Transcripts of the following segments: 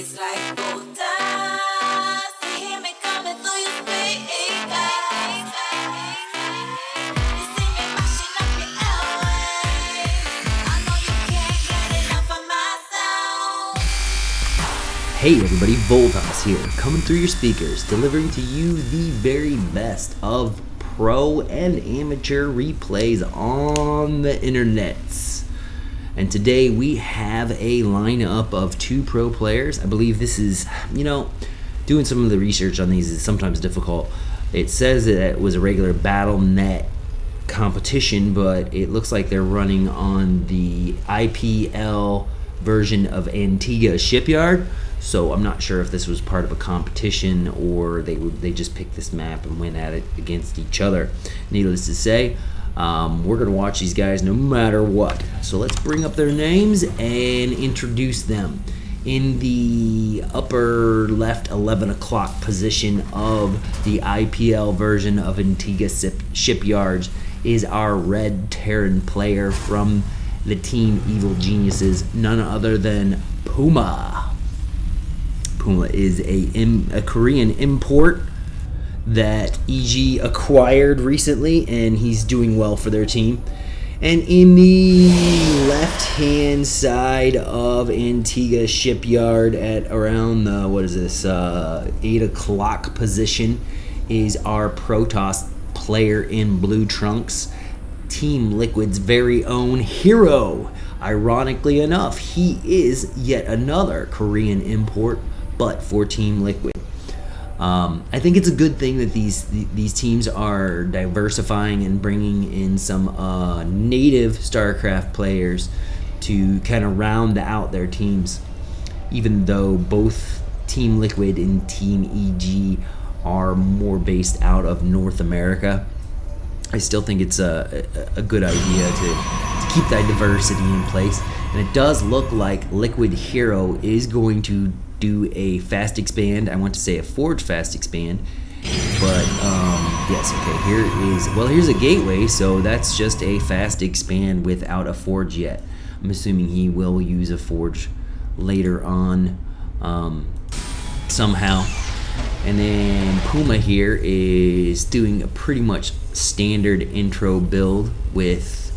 It's like gold dust. You hear me coming through your speakers. You see me mashing up your airwaves. I know you can't get enough of my sound. Hey everybody, Voltas here, coming through your speakers, delivering to you the very best of pro and amateur replays on the internets. And today we have a lineup of 2 pro players. I believe this is, doing some of the research on these is sometimes difficult. It says that it was a regular BattleNet competition, but it looks like they're running on the IPL version of Atiga Shipyard. So I'm not sure if this was part of a competition or they just picked this map and went at it against each other. Needless to say, we're going to watch these guys no matter what. So let's bring up their names and introduce them. In the upper left 11 o'clock position of the IPL version of Atiga Shipyards is our red Terran player from the team Evil Geniuses, none other than PuMa. PuMa is a Korean import that EG acquired recently, and he's doing well for their team. And in the left-hand side of Atiga Shipyard at around the, 8 o'clock position is our Protoss player in blue trunks, Team Liquid's very own HerO. Ironically enough, he is yet another Korean import, but for Team Liquid. I think it's a good thing that these teams are diversifying and bringing in some native StarCraft players to kind of round out their teams. Even though both Team Liquid and Team EG are more based out of North America, I still think it's a good idea to keep that diversity in place. And it does look like Liquid HerO is going to do a fast expand. I want to say a forge fast expand, but yes, okay, here's a gateway, so that's just a fast expand without a forge yet. I'm assuming he will use a forge later on somehow. And then PuMa here is doing a pretty much standard intro build with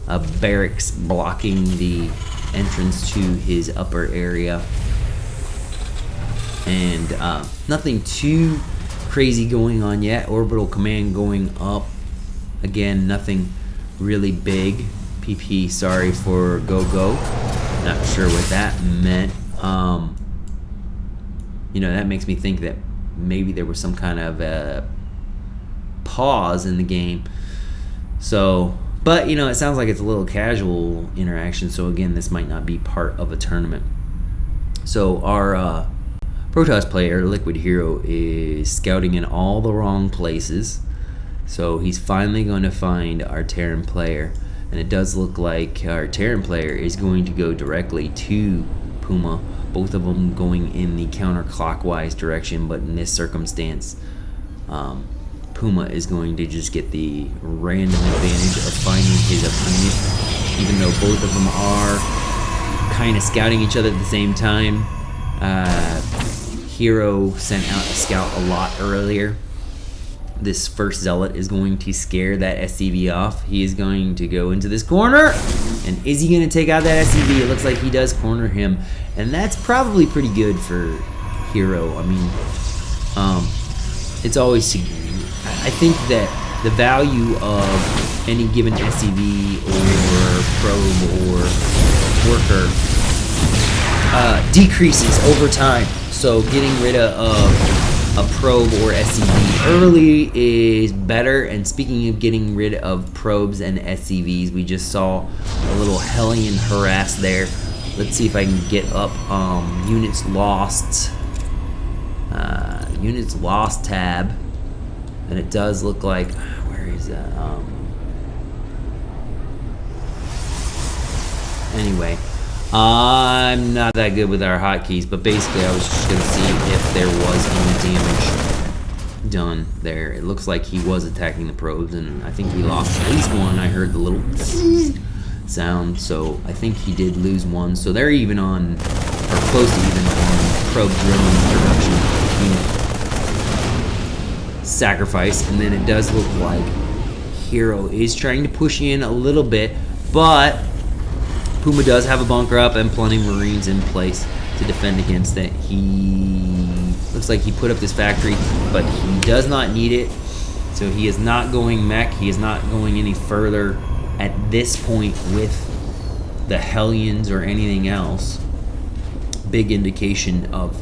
a barracks blocking the entrance to his upper area. And nothing too crazy going on yet. Orbital command going up. Again, nothing really big. PP, sorry for go-go. Not sure what that meant. That makes me think that maybe there was some kind of a pause in the game. So, but it sounds like it's a little casual interaction. So again, this might not be part of a tournament. So our Protoss player, Liquid HerO, is scouting in all the wrong places. So he's finally going to find our Terran player. And it does look like our Terran player is going to go directly to PuMa. Both of them going in the counterclockwise direction, but in this circumstance, PuMa is going to just get the random advantage of finding his opponent. Even though both of them are kind of scouting each other at the same time. HerO sent out a scout a lot earlier. This first zealot is going to scare that SCV off. He is going to go into this corner. And is he going to take out that SCV? It looks like he does corner him. And that's probably pretty good for HerO. I mean, it's always... I think that the value of any given SCV or probe or worker decreases over time. So getting rid of a probe or SCV early is better. And speaking of getting rid of probes and SCVs, we just saw a little Hellion harass there. Let's see if I can get up units lost tab, and it does look like, where is that? Anyway, I'm not that good with our hotkeys, but basically I was just going to see if there was any damage done there. It looks like he was attacking the probes, and I think he lost at least one. I heard the little sound, so I think he did lose one. So they're even on, or close to even on pro drilling production unit sacrifice, and then it does look like HerO is trying to push in a little bit, but PuMa does have a bunker up and plenty of Marines in place to defend against it. He looks like he put up this factory, but he does not need it, so he is not going mech. He is not going any further at this point with the Hellions or anything else. Big indication of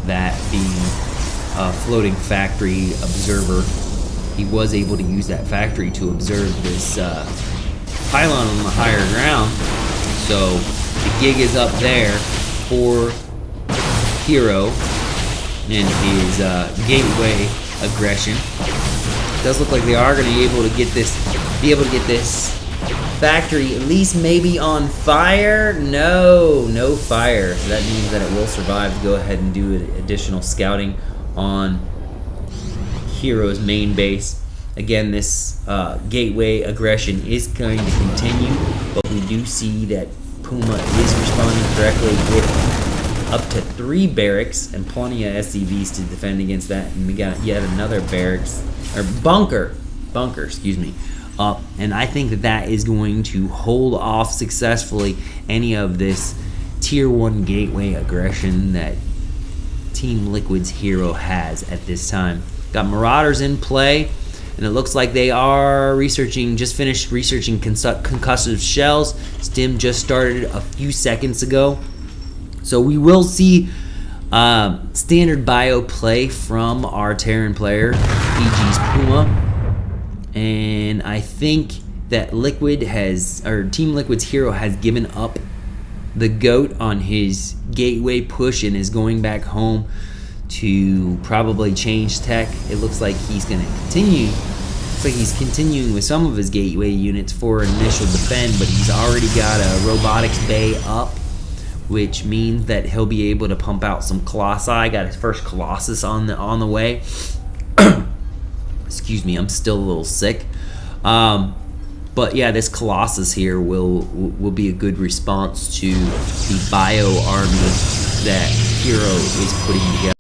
that being a floating factory observer. He was able to use that factory to observe this pylon on the higher ground. So the gig is up there for HerO and his gateway aggression. It does look like they are going to be able to get this factory at least maybe on fire. No fire. So that means that it will survive to go ahead and do additional scouting on HerO's main base. Again, this gateway aggression is going to continue, but we do see that PuMa is responding correctly with up to 3 barracks and plenty of SCVs to defend against that. And we got yet another barracks, or bunker, excuse me, up. And I think that that is going to hold off successfully any of this tier 1 gateway aggression that Team Liquid's HerO has at this time. Got Marauders in play, and it looks like they are just finished researching concussive shells. Stim just started a few seconds ago. So we will see standard bio play from our Terran player, EG's PuMa. And I think that Team Liquid's HerO has given up the goat on his gateway push and is going back home to probably change tech. It looks like he's going to continue. Looks like he's continuing with some of his gateway units for initial defend, but he's already got a robotics bay up, which means that he'll be able to pump out some Colossi. Got his first Colossus on the way. Excuse me, I'm still a little sick. But yeah, this Colossus here will be a good response to the bio army that HerO is putting together.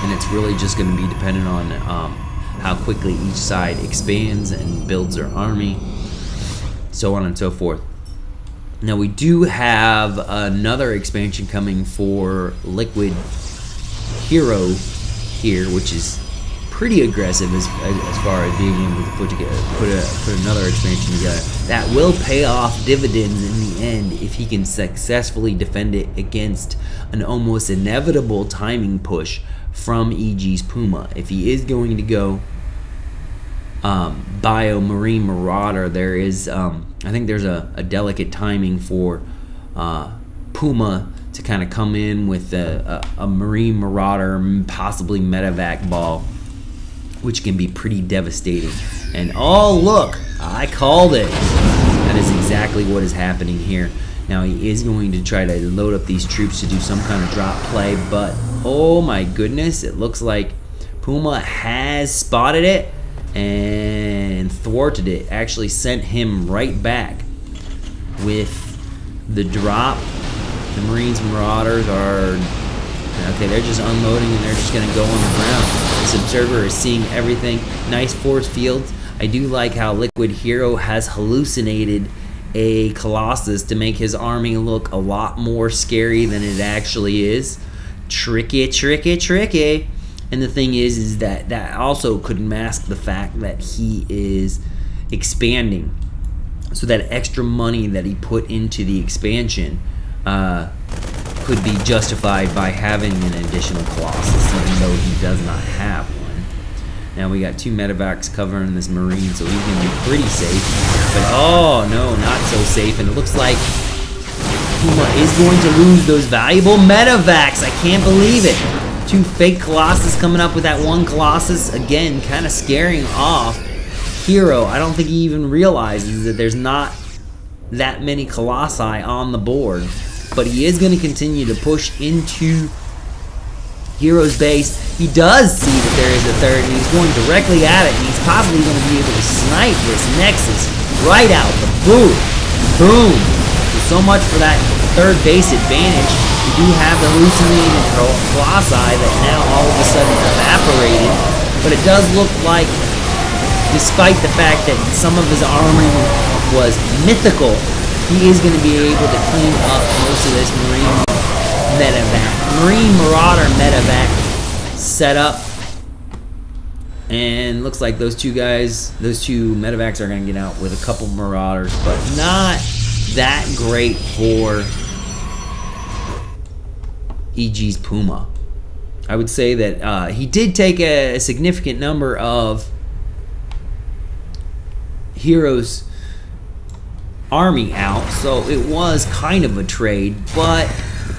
And it's really just going to be dependent on how quickly each side expands and builds their army, so on and so forth. Now we do have another expansion coming for Liquid HerO here, which is pretty aggressive as far as being able to put another expansion together. That will pay off dividends in the end if he can successfully defend it against an almost inevitable timing push from EG's PuMa. If he is going to go bio Marine Marauder, there is I think there's a delicate timing for PuMa to kind of come in with a Marine Marauder, possibly medevac ball, which can be pretty devastating. And oh look, I called it. That is exactly what is happening here. Now he is going to try to load up these troops to do some kind of drop play, but oh my goodness, it looks like PuMa has spotted it and thwarted it. Actually sent him right back with the drop. The Marines Marauders are okay, they're just unloading and they're just gonna go on the ground. This observer is seeing everything. Nice force fields. I do like how Liquid HerO has hallucinated a Colossus to make his army look a lot more scary than it actually is. Tricky. And the thing is that that also could mask the fact that he is expanding. So that extra money that he put into the expansion could be justified by having an additional Colossus, even though he does not have one. Now we got 2 medevacs covering this Marine, so he's going to be pretty safe. But oh no, not so safe. And it looks like PuMa is going to lose those valuable medevacs. I can't believe it. 2 fake Colossus coming up with that 1 Colossus. Again, kind of scaring off HerO. I don't think he even realizes that there's not that many Colossi on the board. But he is going to continue to push into HerO's base. He does see that there is a third, and he's going directly at it, and he's possibly going to be able to snipe this Nexus right out the boom. Boom. So much for that third base advantage. We do have the hallucinated colossi that now all of a sudden evaporated, but it does look like, despite the fact that some of his armoring was mythical, he is going to be able to clean up most of this Marine Marauder medevac setup. And looks like those two medevacs are going to get out with a couple Marauders, but not that great for EG's PuMa. I would say that he did take a significant number of HerO's army out, so it was kind of a trade, but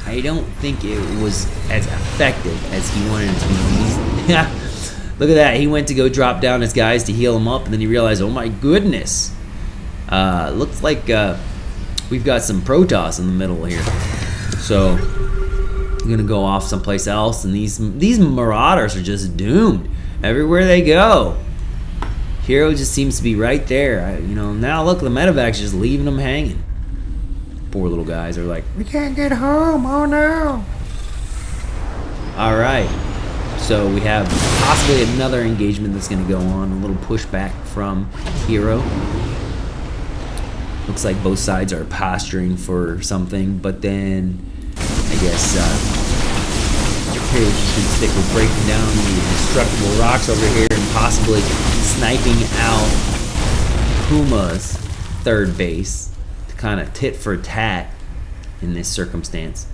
I don't think it was as effective as he wanted it to be. Look at that, he went to go drop down his guys to heal him up, and then he realized, oh my goodness, looks like we've got some Protoss in the middle here, so I'm gonna go off someplace else, and these Marauders are just doomed everywhere they go. HerO just seems to be right there. You know, now look, the medevac's just leaving them hanging. Poor little guys are like, we can't get home, oh no. Alright, so we have possibly another engagement that's going to go on. A little pushback from HerO. Looks like both sides are posturing for something, but then I guess HerO's just going to stick with breaking down the destructible rocks over here and possibly sniping out PuMa's third base to kind of tit for tat in this circumstance.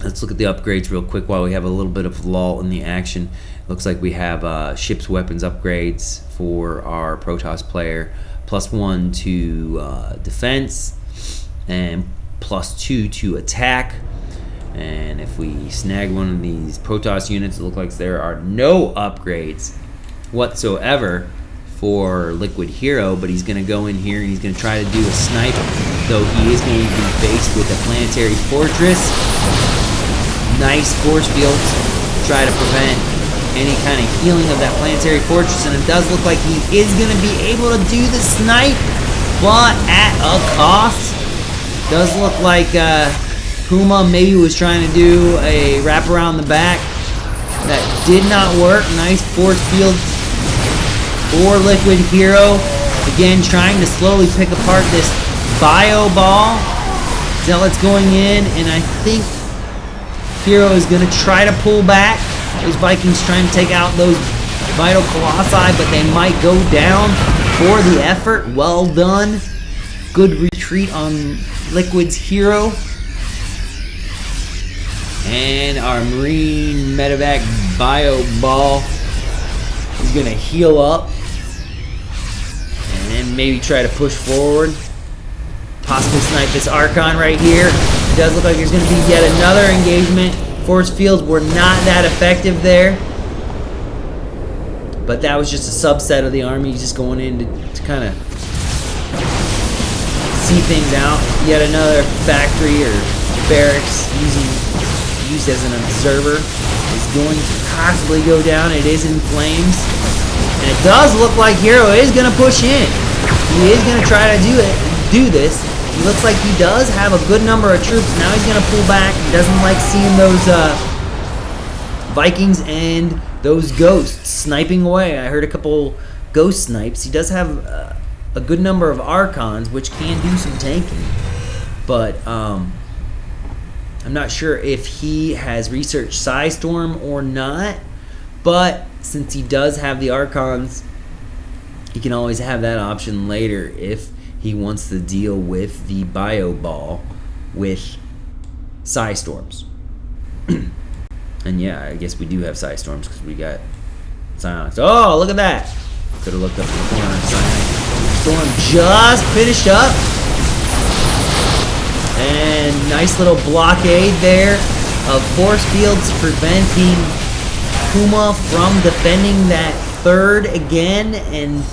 Let's look at the upgrades real quick while we have a little bit of lull in the action. Looks like we have ship's weapons upgrades for our Protoss player. +1 to defense and +2 to attack. And if we snag one of these Protoss units, it looks like there are no upgrades whatsoever for Liquid HerO, but he's going to go in here and he's going to try to do a snipe, though he is going to be faced with a planetary fortress. Nice force fields to try to prevent any kind of healing of that planetary fortress, and it does look like he is going to be able to do the snipe, but at a cost. Does look like PuMa maybe was trying to do a wrap around the back. That did not work. Nice force field for Liquid HerO. Again, trying to slowly pick apart this bio ball. Zealot's going in, and I think HerO is going to try to pull back. Those Vikings trying to take out those vital colossi, but they might go down for the effort. Well done. Good retreat on Liquid's HerO. And our Marine medevac bio ball is going to heal up and then maybe try to push forward. Possibly snipe this Archon right here. It does look like there's going to be yet another engagement. Force fields were not that effective there, but that was just a subset of the army just going in to kind of see things out. Yet another factory or barracks used as an observer is going to possibly go down. It is in flames, and it does look like HerO is going to push in. He is going to try to do this. He looks like he does have a good number of troops. Now he's going to pull back. He doesn't like seeing those Vikings and those ghosts sniping away. I heard a couple ghost snipes. He does have a good number of Archons, which can do some tanking. But I'm not sure if he has researched Psystorm or not. But since he does have the Archons, he can always have that option later if he wants to deal with the bio ball with Psystorms. And yeah, I guess we do have Psystorms because we got Psionics. Oh, look at that! Could have looked up in the corner. Storm just finished up. And nice little blockade there of force fields preventing PuMa from defending that third again. And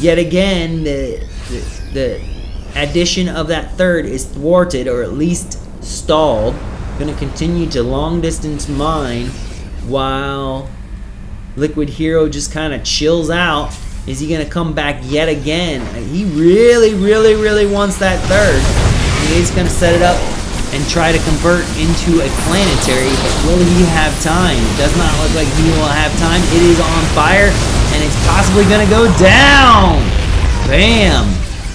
yet again, the addition of that third is thwarted, or at least stalled. Going to continue to long distance mine while Liquid HerO just kind of chills out. Is he going to come back yet again? He really wants that third. is going to set it up and try to convert into a planetary, but will he have time? It does not look like he will have time. It is on fire, and it's possibly going to go down. Bam!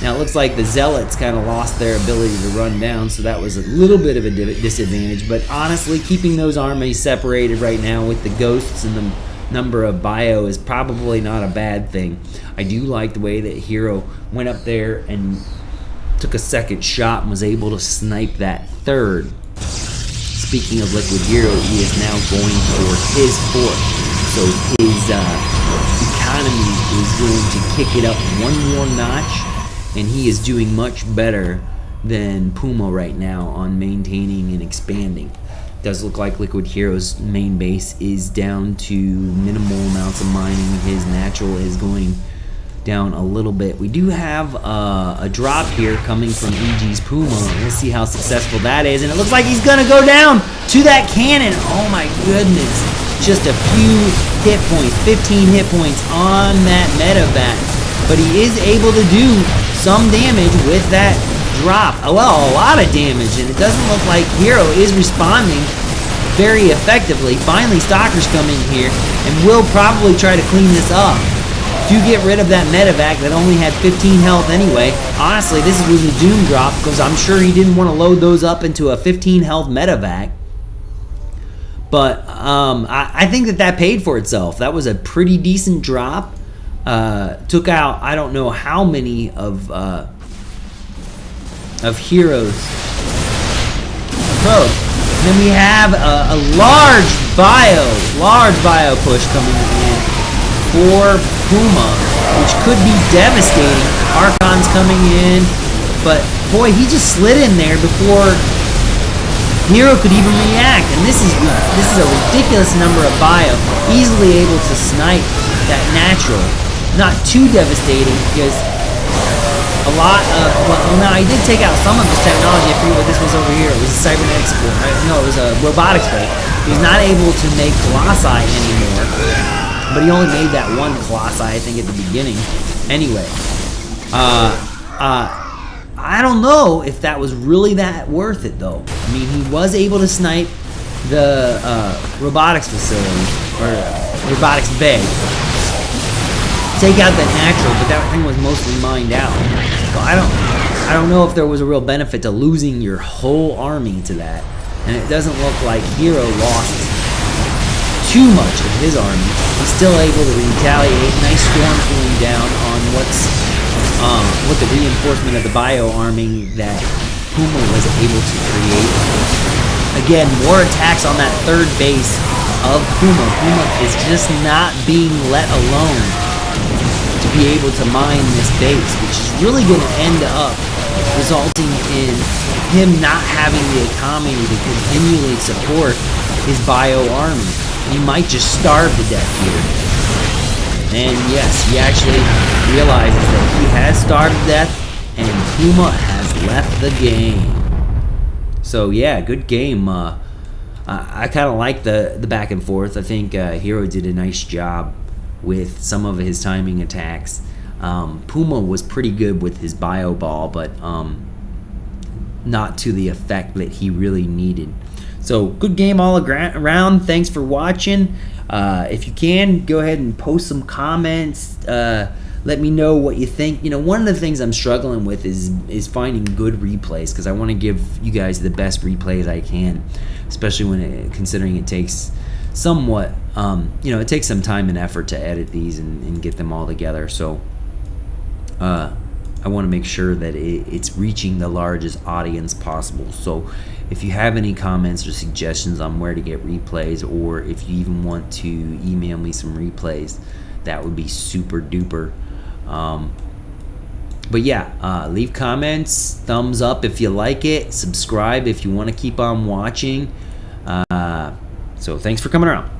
Now it looks like the Zealots kind of lost their ability to run down, so that was a little bit of a disadvantage. But honestly, keeping those armies separated right now with the ghosts and the number of bio is probably not a bad thing. I do like the way that HerO went up there and took a second shot and was able to snipe that third. Speaking of Liquid HerO, he is now going for his fourth. So his economy is going to kick it up one more notch, and he is doing much better than PuMa right now on maintaining and expanding. Does look like Liquid HerO's main base is down to minimal amounts of mining. His natural is going down a little bit. We do have a drop here coming from EG's PuMa. We'll see how successful that is, and it looks like he's gonna go down to that cannon. Oh my goodness, just a few hit points, 15 hit points on that medevac, but he is able to do some damage with that drop. Well, a lot of damage, and it doesn't look like HerO is responding very effectively. Finally, Stalkers come in here and will probably try to clean this up to get rid of that medevac that only had 15 health anyway. Honestly, this was a doom drop because I'm sure he didn't want to load those up into a 15 health medevac. But I think that paid for itself. That was a pretty decent drop. Took out I don't know how many of HerO's probes. And then we have a large bio push coming in for PuMa, which could be devastating. Archon's coming in, but boy, he just slid in there before HerO could even react. And this is a ridiculous number of bio, easily able to snipe that natural. Not too devastating because a lot of, well, no, I did take out some of his technology. I forget what this was over here. It was a cybernetics board. No, it was a robotics board. He was not able to make Colossi anymore, but he only made that one Colossi, I think, at the beginning. Anyway, I don't know if that was really that worth it, though. I mean, he was able to snipe the robotics facility, or robotics bay. Take out that natural, but that thing was mostly mined out. So I don't know if there was a real benefit to losing your whole army to that. And it doesn't look like HerO lost too much of his army. He's still able to retaliate. Nice storm cooling down on what the reinforcement of the bio arming that PuMa was able to create. Again, more attacks on that third base of PuMa. PuMa is just not being let alone to be able to mine this base, which is really going to end up resulting in him not having the economy to continually support his bio army. He might just starve to death here. And yes, he actually realizes that he has starved to death, and PuMa has left the game. So yeah, good game. I kind of like the back and forth. I think HerO did a nice job with some of his timing attacks. PuMa was pretty good with his bio ball, but not to the effect that he really needed. So good game all around. Thanks for watching. If you can, go ahead and post some comments. Let me know what you think. You know, one of the things I'm struggling with is finding good replays, because I want to give you guys the best replays I can, especially when considering it takes somewhat, you know, it takes some time and effort to edit these and get them all together. So I want to make sure that it's reaching the largest audience possible. So if you have any comments or suggestions on where to get replays, or if you even want to email me some replays, that would be super duper. But yeah, leave comments, thumbs up if you like it, subscribe if you want to keep on watching. So thanks for coming around.